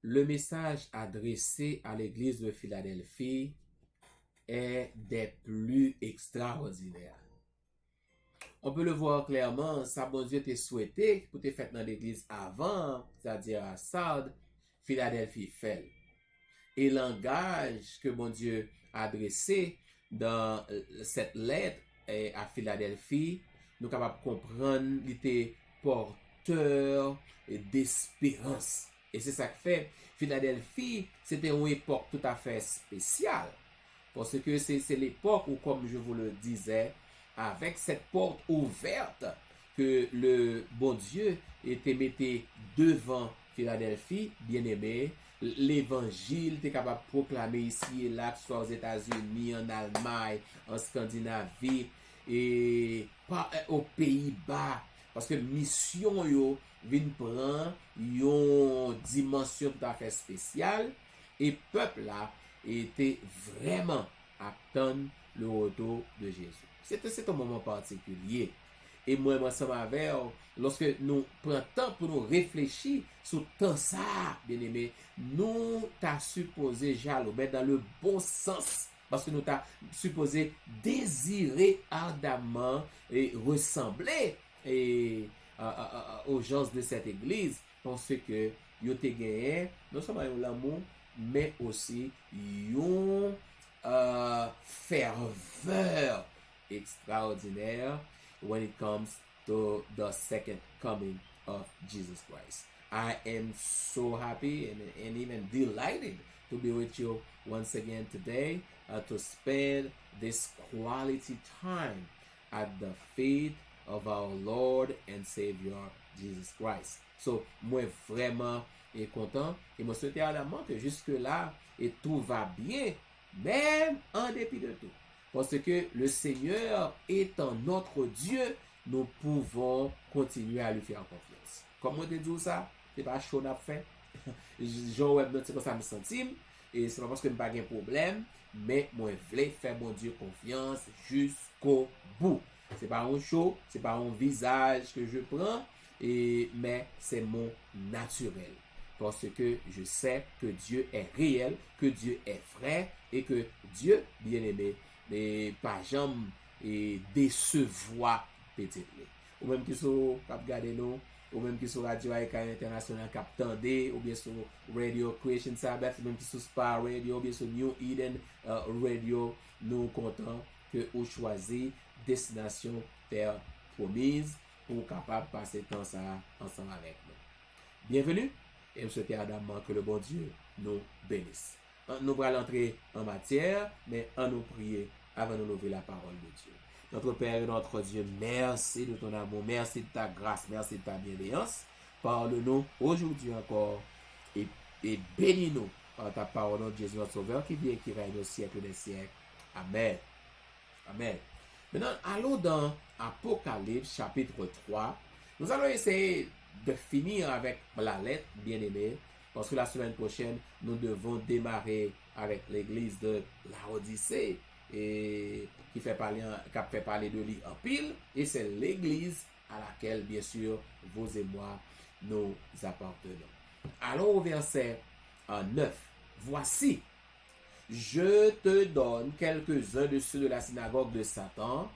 le message adressé à l'église de Philadelphie est des plus extraordinaires. On peut le voir clairement, ça bon Dieu t'a souhaité pour te fait dans l'église avant, c'est-à-dire à Sardes, Philadelphie fait. Et le langage que bon Dieu a adressé dans cette lettre à Philadelphie, nous sommes capables de comprendre qu'il était porteur d'espérance. Et c'est ça que fait. Philadelphie, c'était une époque tout à fait spéciale. Parce que c'est l'époque où, comme je vous le disais, avec cette porte ouverte que le bon Dieu était mis devant Philadelphie, bien aimé, l'évangile était capable de proclamer ici et là, que ce soit aux États-Unis, en Allemagne, en Scandinavie et pas aux Pays-Bas. Parce que mission yo vient prendre une dimension tout à fait spéciale et peuple là était vraiment attendre le retour de Jésus. C'est un moment particulier. Et moi, ensemble avec, lorsque nous prenons temps pour nous réfléchir sur tout ça, bien aimé, nous t'as supposé jaloux, mais dans le bon sens. Parce que nous t'as supposé désirer ardemment et ressembler aux gens de cette église. Parce que yo te gagné, non seulement l'amour, mais aussi une ferveur extraordinaire when it comes to the second coming of Jesus Christ. I am so happy and even delighted to be with you once again today to spend this quality time at the feet of our Lord and Savior Jesus Christ. So, moi vraiment content et moi souhaite ardemment que jusque-là et tout va bien, même en dépit de tout. Parce que le Seigneur étant notre Dieu, nous pouvons continuer à lui faire confiance. Comme on te dit ça, c'est pas chaud à faire. Jean web c'est comme ça me sentis et c'est pas parce que je n'ai pas de problème, mais moi je voulais faire mon Dieu confiance jusqu'au bout. C'est pas un show, c'est pas un visage que je prends, mais c'est mon naturel. Parce que je sais que Dieu est réel, que Dieu est vrai et que Dieu, bien aimé, n'est pas jamais décevoir petit. Ou même qui sont cap garder nous, ou même qui sont Radio Aïka International cap tendé, ou bien sur Radio Creation Sabbath, ou même qui sont Spar Radio, ou bien sur New Eden Radio, nous contents que vous choisissez destination terre promise pour capable passer temps ça ensemble avec nous. Bienvenue et je souhaite ardemment que le bon Dieu nous bénisse. Nous allons entrer en matière, mais en nous prier avant de nous ouvrir la parole de Dieu. Notre Père et notre Dieu, merci de ton amour, merci de ta grâce, merci de ta bienveillance. Parle-nous aujourd'hui encore et bénis-nous par ta parole, notre Jésus, notre Sauveur, qui vient et qui règne au siècle des siècles. Amen. Amen. Maintenant, allons dans Apocalypse chapitre 3. Nous allons essayer de finir avec la lettre, bien aimée, parce que la semaine prochaine, nous devons démarrer avec l'église de Laodicée, et qui fait parler de lui en pile, et c'est l'église à laquelle, bien sûr, vous et moi, nous appartenons. Allons au verset 9. Voici, je te donne quelques-uns de ceux de la synagogue de Satan,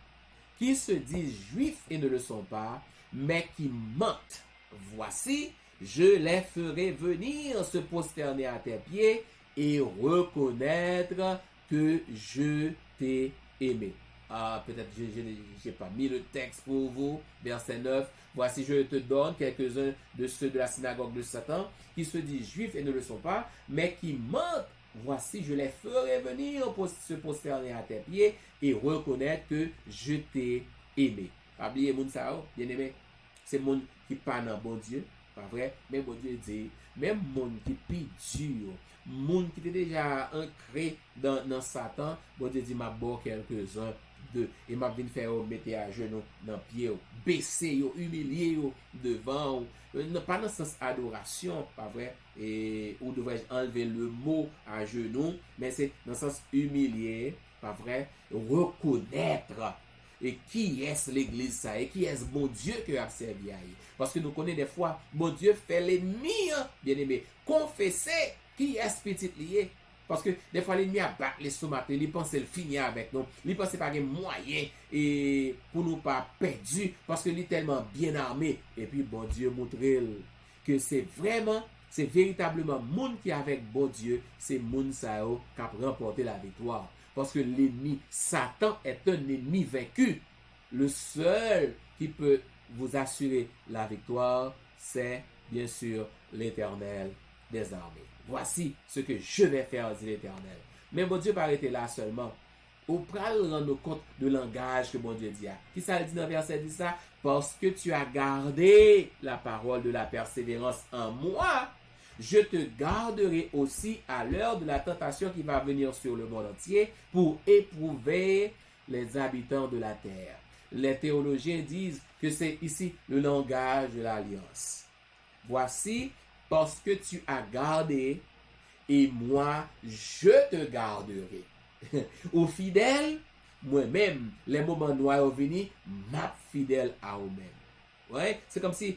qui se disent juifs et ne le sont pas, mais qui mentent. Voici, je les ferai venir se prosterner à tes pieds et reconnaître que je t'ai aimé. Peut-être je n'ai pas mis le texte pour vous. Verset 9. Voici, je te donne quelques-uns de ceux de la synagogue de Satan qui se disent juifs et ne le sont pas, mais qui mentent. Voici, je les ferai venir pour se prosterner à tes pieds et reconnaître que je t'ai aimé. Oubliez moun ça, bien aimé. C'est moun qui parle dans bon Dieu, pas vrai? Mais bon Dieu dit, même moun qui pi dur, moun qui était déjà ancré dans Satan, bon Dieu dit, m'a bon quelques-uns d'eux. Et m'a venu faire mettre à genoux dans pied, baisser, humilier devant, pas dans le sens adoration, pas vrai? Et ou devrais-je enlever le mot à genoux, mais c'est dans le sens humilier, pas vrai? Reconnaître. et qui est l'église ça, et qui est bon Dieu que a servi à y. Parce que nous connaissons des fois, bon Dieu fait l'ennemi, bien aimé, confesser qui est petit lié. Parce que des fois, l'ennemi a battu les stomacs, il pense qu'il finit avec nous, il pense pas qu'il y a moyen et pour nous pas perdus, parce qu'il est tellement bien armé. Et puis, bon Dieu montre que c'est véritablement monde qui est avec bon Dieu, c'est monde ça qui a remporté la victoire. Parce que l'ennemi, Satan, est un ennemi vaincu. Le seul qui peut vous assurer la victoire, c'est bien sûr l'Éternel des armées. Voici ce que je vais faire, dit l'Éternel. Mais mon Dieu pas arrêter là seulement. Ou pral rendre compte de langage que mon Dieu dit. Qui ça le dit dans verset 10 ça? Parce que tu as gardé la parole de la persévérance en moi, je te garderai aussi à l'heure de la tentation qui va venir sur le monde entier pour éprouver les habitants de la terre. Les théologiens disent que c'est ici le langage de l'alliance. Voici, parce que tu as gardé, et moi, je te garderai. Aux fidèles, moi-même, les moments noirs venus, m'a fidèle à eux-mêmes. Ouais, c'est comme si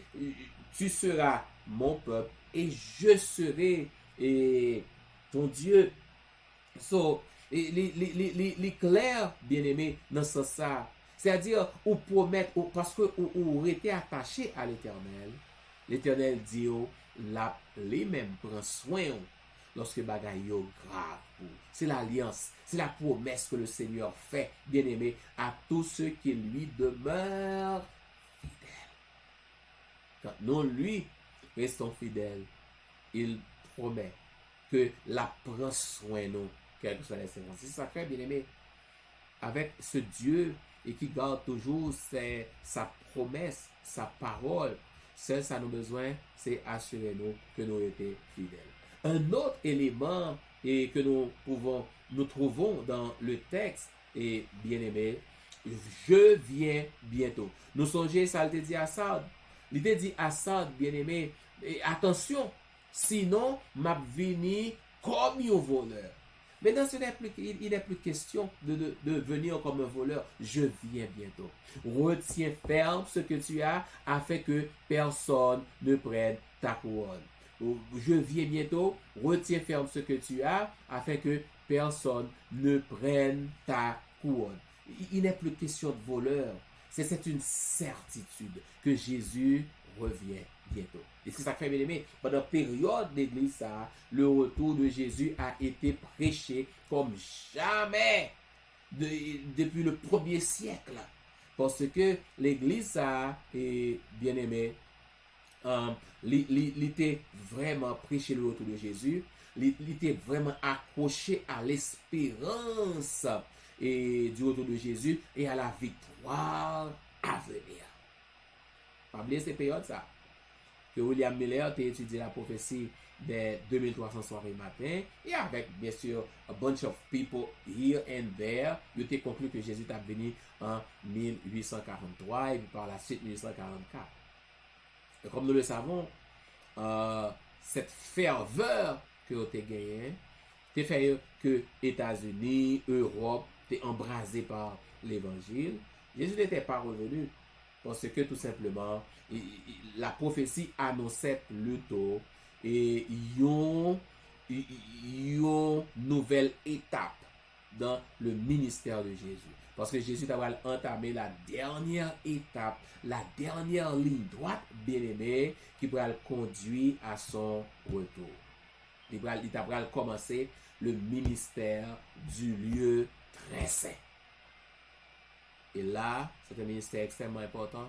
tu seras mon peuple et je serai ton Dieu. So, les clairs, bien-aimés, dans ce sens, c'est-à-dire, ou promettre, parce que ou était attaché à l'Éternel, l'Éternel dit, les mêmes prend soin lorsque bagay yo grave. C'est l'alliance, c'est la promesse que le Seigneur fait, bien-aimé, à tous ceux qui lui demeurent fidèles. Quand nous lui restons fidèles, il promet que la prend soin nous, quelles que soient les circonstances. C'est ça fait, bien-aimé, avec ce Dieu et qui garde toujours sa promesse, sa parole. Seul ça nous besoin, c'est assurer nous que nous étions fidèles. Un autre élément et que nous trouvons dans le texte est bien aimé, je viens bientôt. Nous songez, ça a été dit à Assad. Il était dit à Assad, bien aimé, attention, sinon m'a venu comme un voleur. Maintenant, il n'est plus question de venir comme un voleur. Je viens bientôt. Retiens ferme ce que tu as afin que personne ne prenne ta couronne. Je viens bientôt. Retiens ferme ce que tu as afin que personne ne prenne ta couronne. Il n'est plus question de voleur. C'est une certitude que Jésus revient bientôt. Et c'est ça que fait, bien aimé, pendant la période d'église, le retour de Jésus a été prêché comme jamais depuis le premier siècle. Parce que l'église est bien aimé, il était vraiment prêché le retour de Jésus, il était vraiment accroché à l'espérance et du retour de Jésus et à la victoire à venir. Pas oublier ces périodes ça. Que William Miller a étudié la prophétie des 2300 soirées matin et avec bien sûr a bunch of people here and there, il a conclu que Jésus est venu en 1843 et puis par la suite 1844. Et comme nous le savons, cette ferveur que vous avez gagnée, c'est fait que États-Unis, Europe, étaient embrasés par l'évangile. Jésus n'était pas revenu parce que tout simplement, la prophétie annonçait plutôt et une nouvelle étape dans le ministère de Jésus. Parce que Jésus a entamé la dernière étape, la dernière ligne droite, bien aimée, qui va le conduire à son retour. Il va commencer le ministère du lieu très saint. Et là, c'est un ministère extrêmement important.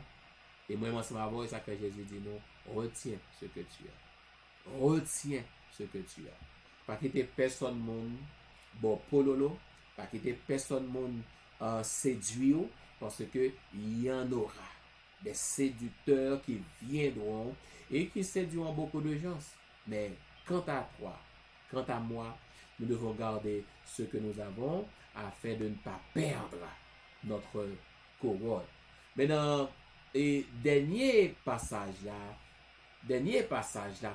Et moi, ensemble avec ça que Jésus dit, non, retiens ce que tu as. Retiens ce que tu as. Pas quitter personne monde, bon pololo, pas quitter personne monde séduire, parce que il y en aura des séducteurs qui viendront et qui séduiront beaucoup de gens. Mais quant à toi, quant à moi, nous devons garder ce que nous avons afin de ne pas perdre notre couronne. Maintenant, et dernier passage là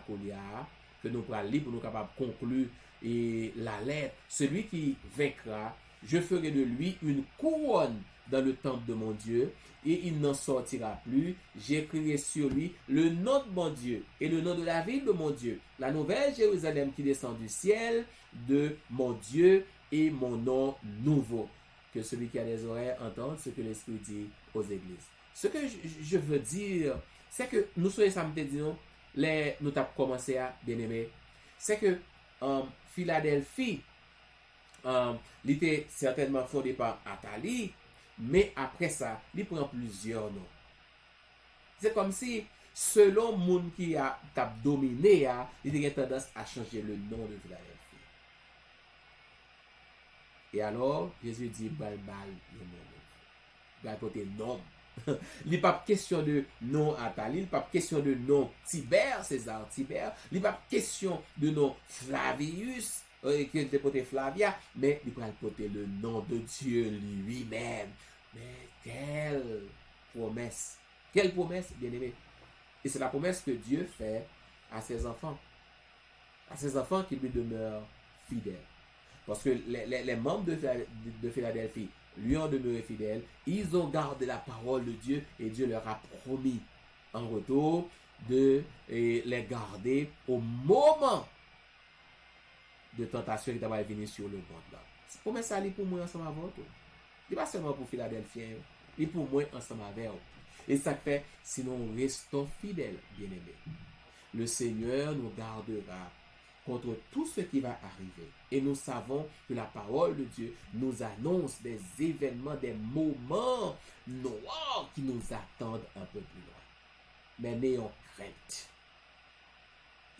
qu'il y a, que nous pourrons lire pour nous capables de conclure et la lettre, celui qui vaincra, je ferai de lui une couronne dans le temple de mon Dieu, et il n'en sortira plus. J'écrirai sur lui le nom de mon Dieu et le nom de la ville de mon Dieu, la nouvelle Jérusalem qui descend du ciel de mon Dieu et mon nom nouveau. Que celui qui a des oreilles entende ce que l'Esprit dit aux églises. Ce que je veux dire, c'est que nous sommes samedi, disons, nous avons commencé à bien aimer. C'est que Philadelphie, il était certainement fondé par Athalie, mais après ça, il prend plusieurs noms. C'est comme si, selon le monde qui a dominé, il a tendance à changer le nom de Philadelphie. Et alors, Jésus dit, bal, il y a côté nom. Il n'est pas question de nom Athalie, il n'est pas question de nom Tibère, César Tibère, il n'est pas question de nom Flavius, qui est côté Flavia, mais il va porter le nom de Dieu lui-même. Mais quelle promesse, bien aimé. Et c'est la promesse que Dieu fait à ses enfants qui lui demeurent fidèles. Parce que les membres de Philadelphie lui ont demeuré fidèles, ils ont gardé la parole de Dieu et Dieu leur a promis en retour de les garder au moment de tentation qui va venir sur le monde là. C'est pour ça pour moi ensemble avec vous. Ce n'est pas seulement pour Philadelphiens, mais pour moi ensemble avec vous. Et ça fait, si nous restons fidèles, bien-aimés, le Seigneur nous gardera contre tout ce qui va arriver. Et nous savons que la parole de Dieu nous annonce des événements, des moments noirs qui nous attendent un peu plus loin. Mais n'ayons crainte.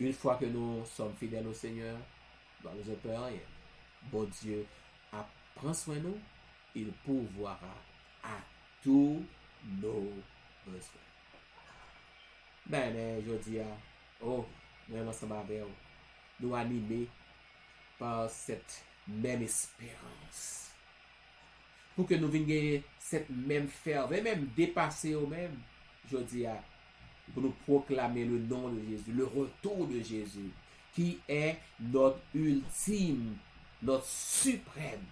Une fois que nous sommes fidèles au Seigneur, nous ne peur rien. Bon Dieu prend soin de nous, il pourvoira à tous nos besoins. Mais je dis, nous sommes avec vous. Nous animés par cette même espérance. Pour que nous venions cette même ferveur, même dépasser au même, je dis, pour nous proclamer le nom de Jésus, le retour de Jésus, qui est notre ultime, notre suprême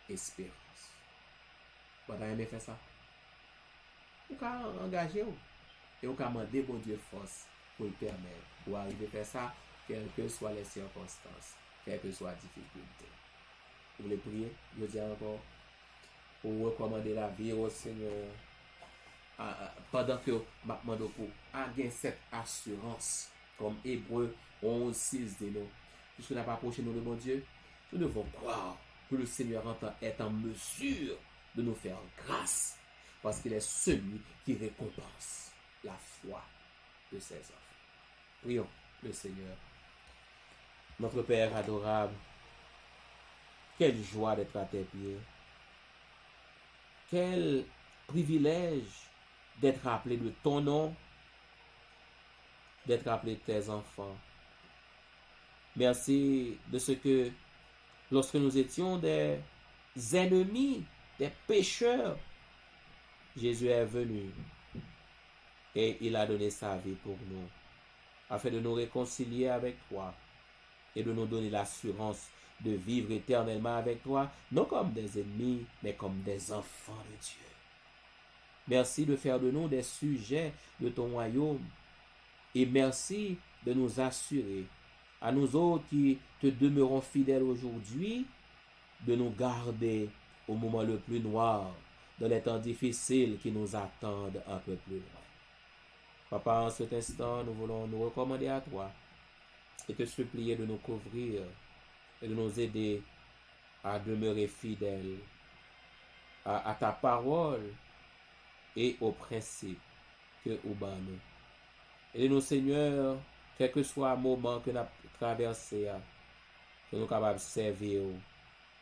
espérance. Vous avez aimé faire ça? Vous pouvez engager et vous pouvez demander bon Dieu force pour le permettre, pour arriver à faire ça, quelles que soient les circonstances, quelles que soient les difficultés. Vous voulez prier? Je dis encore, pour recommander la vie au Seigneur, pendant que je demande pour avoir cette assurance, comme Hébreux 11:6 dit nous, puisque nous n'avons pas approché nous de mon Dieu, nous devons croire que le Seigneur est en mesure de nous faire grâce, parce qu'il est celui qui récompense la foi de ses enfants. Prions le Seigneur. Notre Père adorable, quelle joie d'être à tes pieds. Quel privilège d'être appelé de ton nom, d'être appelé de tes enfants. Merci de ce que, lorsque nous étions des ennemis, des pécheurs, Jésus est venu et il a donné sa vie pour nous, afin de nous réconcilier avec toi et de nous donner l'assurance de vivre éternellement avec toi, non comme des ennemis, mais comme des enfants de Dieu. Merci de faire de nous des sujets de ton royaume et merci de nous assurer, à nous autres qui te demeurons fidèles aujourd'hui, de nous garder au moment le plus noir, dans les temps difficiles qui nous attendent un peu plus loin. Papa, en cet instant, nous voulons nous recommander à toi et te supplier de nous couvrir et de nous aider à demeurer fidèles à ta parole et aux principes que nous avons. Aidez-nous, Seigneur, quel que soit le moment que nous avons traversé, que nous sommes capables de servir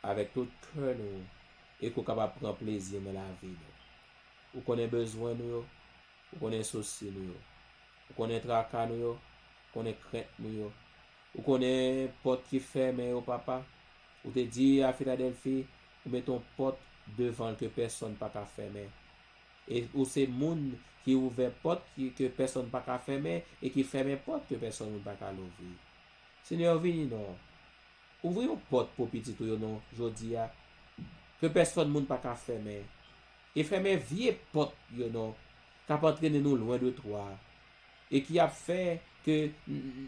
avec tout cœur et que nous sommes capables de prendre plaisir dans la vie. Nous connaissons besoin, nous connaissons souci, nous connaissons tracas, nous connaissons crainte, nous connaissons porte qui ferme, papa. Ou te dit à Philadelphie, ou mettons porte devant que personne ne peut fermer. Et ou c'est monde qui ouvre porte que personne ne peut fermer et qui ferme porte que personne ne peut l'ouvrir. Seigneur, venez non. Ouvrez une porte pour petit tout non, jodi a que personne ne peut fermer et fermer vieille porte, non, qui a entraîné nous loin de toi, et qui a fait que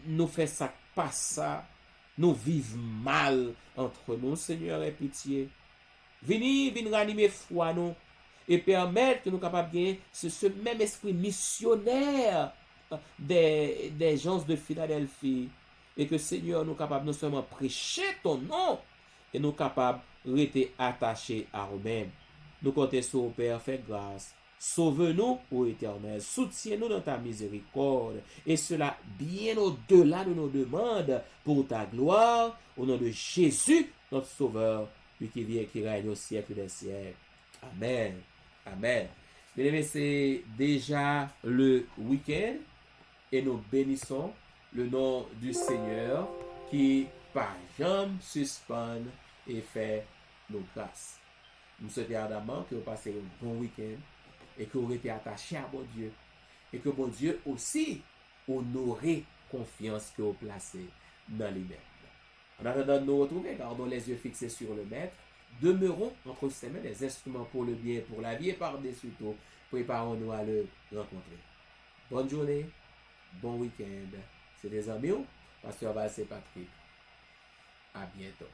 nous fait ça, pas ça, nous vivons mal entre nous, Seigneur, aie pitié. Vini ranimer foi nous, et permettre que nous capables de gagner ce même esprit missionnaire des gens de Philadelphie, et que Seigneur nous capables non seulement prêcher ton nom, et nous capables de rester attachés à nous-mêmes. Nous comptons sur Père, fais grâce. Sauve-nous, ô Éternel. Soutiens-nous dans ta miséricorde. Et cela bien au-delà de nos demandes pour ta gloire. Au nom de Jésus, notre Sauveur, lui qui vient et qui règne au siècle des siècles. Amen. Amen. Bien aimés, c'est déjà le week-end et nous bénissons le nom du Seigneur qui, par jamais, suspend et fait nos grâces. Nous souhaitons ardemment que vous passez un bon week-end et que vous été attachés à bon Dieu et que bon Dieu aussi honorez confiance que vous placez dans lui-même. En attendant de nous retrouver, gardons les yeux fixés sur le Maître, demeurons entre ses mains des instruments pour le bien, pour la vie et par-dessus tout, préparons-nous à le rencontrer. Bonne journée, bon week-end. C'est des amis, Pasteur Valse Patrick. À bientôt.